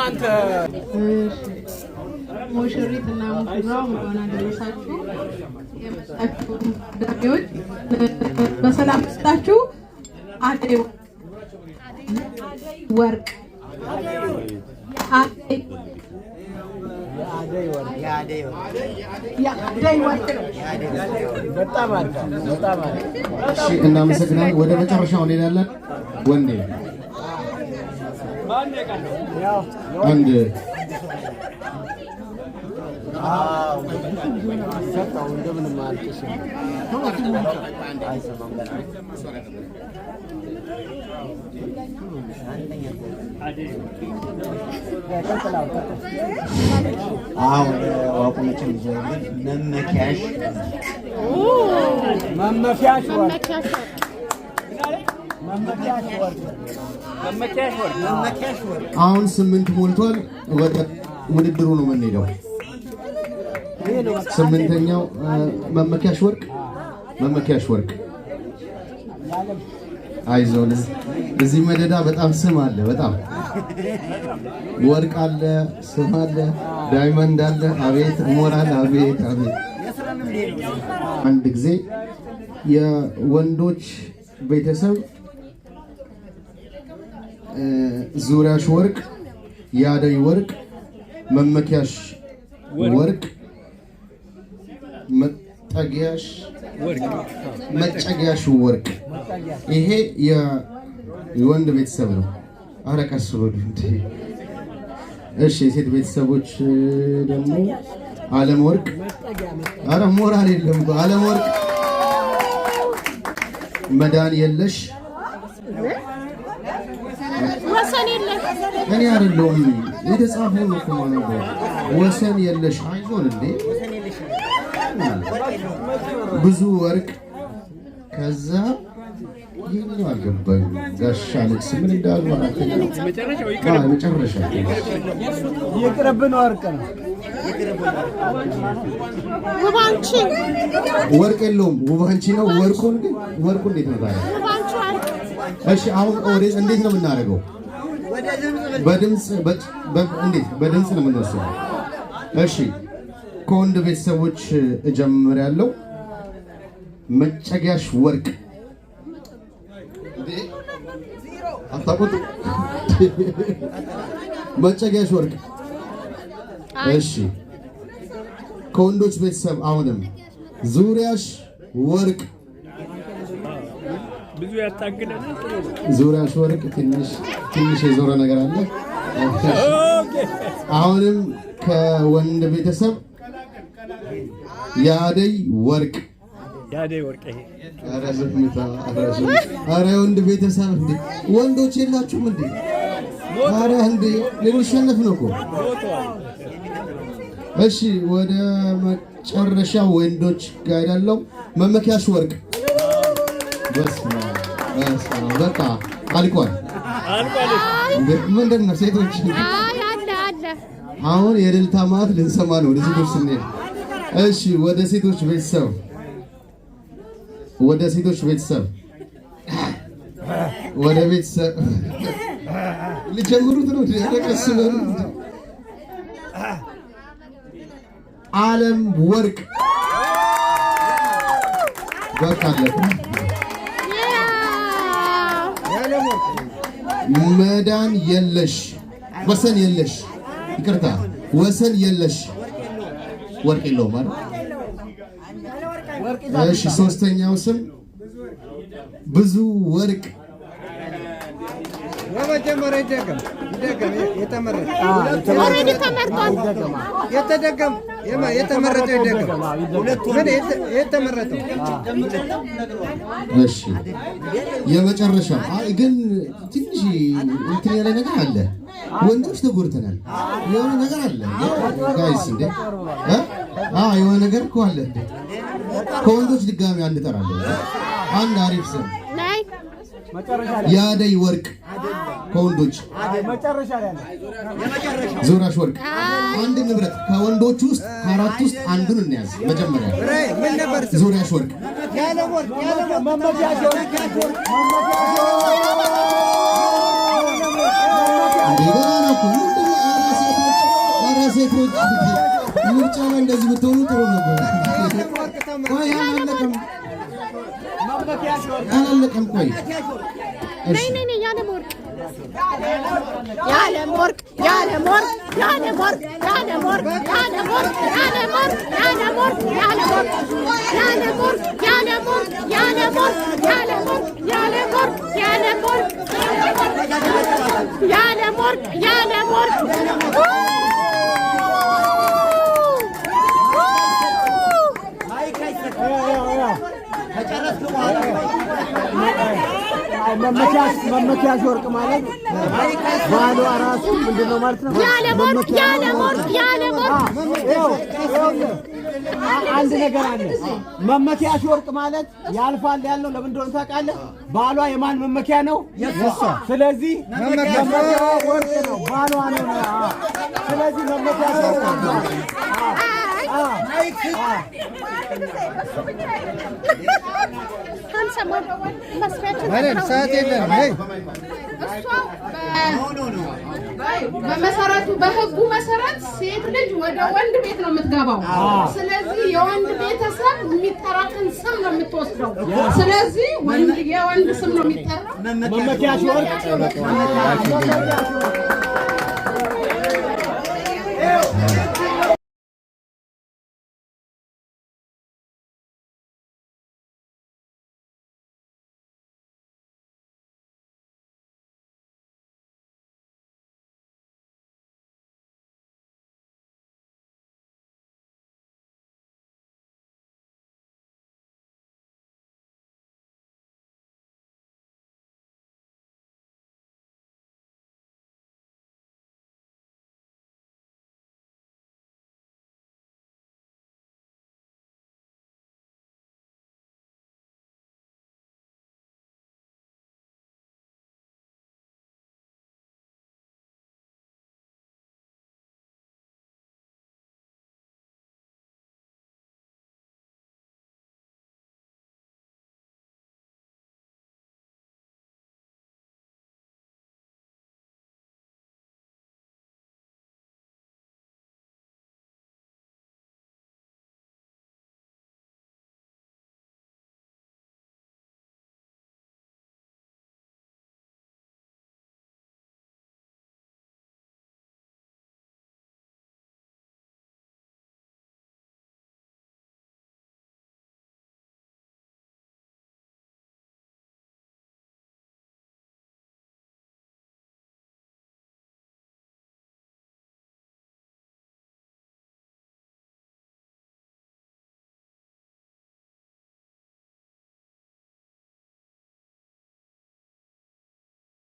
አንተ ሙሽሪትና ሙሽራው እንኳን አደረሳችሁ። የመጣችሁ ዳሚዎች በሰላም ስጣችሁ። አደይ ወርቅ በጣም አሪፍ። እሺ እናመሰግናለን። ወደ መጨረሻው እንሄዳለን። ወንዴ አንድ ሰጣው እንደምን ማልቀስ አሁን ዋቁመችን ይዘውልን መመኪያሽ አሁን 8 ሞልቷል። ወደ ውድድሩ ነው የምንሄደው። 8ኛው መመኪያሽ ወርቅ አይዞን። እዚህ መደዳ በጣም ስም አለ። በጣም ወርቅ አለ፣ ስም አለ፣ ዳይመንድ አለ። አቤት ሞራል! አቤት አቤት! አንድ ጊዜ የወንዶች ቤተሰብ ዙሪያሽ ወርቅ፣ ያደይ ወርቅ፣ መመኪያሽ ወርቅ፣ መጨጊያሽ ወርቅ። ይሄ የወንድ ቤተሰብ ነው። ኧረ ቀስ በሉ እንዴ! እሺ የሴት ቤተሰቦች ደግሞ ዓለም ወርቅ። ኧረ ሞራል የለም። ዓለም ወርቅ፣ መዳን የለሽ፣ ወሰን የለሽ። እኔ አይደለሁም የተጻፈው እኮ ማለት ነው። ወሰን የለሽ። አይዞን እንዴ! ብዙ ወርቅ። ከዛ ይሄን አልገባኝ። ጋሻ ልብስ ምን እንዳሉ መጨረሻ ይቅርብን። ወርቅ ነው ውባንቺ ወርቅ የለውም። ውባንቺ ነው። ወርቁ እንዴት ነው ታዲያ? እሺ አሁን ኦሬስ እንዴት ነው የምናደርገው? በድምጽ እንዴት በድምጽ ነው የምንወስደው? እሺ ከወንድ ቤተሰቦች እጀምራለሁ። መጨጊያሽ ወርቅ አታውቁት? መጨጊያሽ ወርቅ። እሺ ከወንዶች ቤተሰብ አሁንም ዙሪያሽ ወርቅ። ብዙ ያታግለናል። ዙሪያሽ ወርቅ። ትንሽ የዞረ ነገር አለ። አሁንም ከወንድ ቤተሰብ ያደይ ወርቅ። ይሄ ኧረ ወንድ ቤተሰብ እንዴ! ወንዶች የላችሁም እንዴ? ኧረ እንዴ! ሌሎች ሸነፍ ነው እኮ። እሺ ወደ መጨረሻ ወንዶች ጋር ያለው መመኪያሽ ወርቅ። በስመ አብ በቃ አልቋል። ምንድን ነው ሴቶች? አሁን የእልልታ ማት ልንሰማ ነው ወደ ሴቶች ስንሄድ። እሺ ወደ ሴቶች ቤተሰብ ልጀምሩት ነው። ዓለም ወርቅ። በቃ አለቀ። መዳን የለሽ፣ ወሰን የለሽ፣ ይቅርታ ወሰን የለሽ ወርቅ የለውም ማለት። እሺ ሶስተኛው ስም ብዙ ወርቅ። የመጀመሪያ ይደገም የተመረጠ ይደገም። ምን የተመረጠው? እሺ የመጨረሻ ግን ትንሽ እንትን ያለ ነገር አለ። ወንዶች ተጎድተናል። የሆነ ነገር አለ ጋይስ እንዴ! የሆነ ነገር እኮ አለ። ከወንዶች ድጋሚ አንድ ጠራለሁ። አንድ አሪፍ ስም ያደይ ወርቅ። ከወንዶች ዙሪያሽ ወርቅ። አንድ ንብረት ከወንዶች ውስጥ ከአራት ውስጥ አንዱን እንያዝ። መጀመሪያ ዙሪያሽ ወርቅ። ቆይ ነይ ነይ ነይ ያለም ወርቅ ያለም ወርቅ ያለም ወርቅ ያለም ወርቅ ያለም ወርቅ ያለም ወርቅ ያለም ወርቅ ያለም ወርቅ ያለም ወርቅ ያለም ወርቅ ያለም ወርቅ ያለም ወርቅ ያለም ወርቅ ያለም ወርቅ ያለም ወርቅ ያለም ወርቅ መመኪያሽ ወርቅ ማለት ባሏ ራሱ ምንድነው ማለት ነው? ያለም ወርቅ ያለም ወርቅ ያለም ወርቅ አንድ ነገር አለ። መመኪያሽ ወርቅ ማለት ያልፋል ያልነው ለምን እንደሆነ ታውቃለህ? ባሏ የማን መመኪያ ነው? የሷ። ስለዚህ መመኪያ ወርቅ ነው፣ ባሏ ነው። ስለዚህ መመኪያሽ ወርቅ ነው። በመሰረቱ በህጉ መሰረት ሴት ልጅ ወደ ወንድ ቤት ነው የምትገባው። ስለዚህ የወንድ ቤተሰብ የሚጠራትን ስም ነው የምትወስደው። ስለዚህ የወንድ ስም ነው የሚጠራው። መመኪያሽ ወርቅ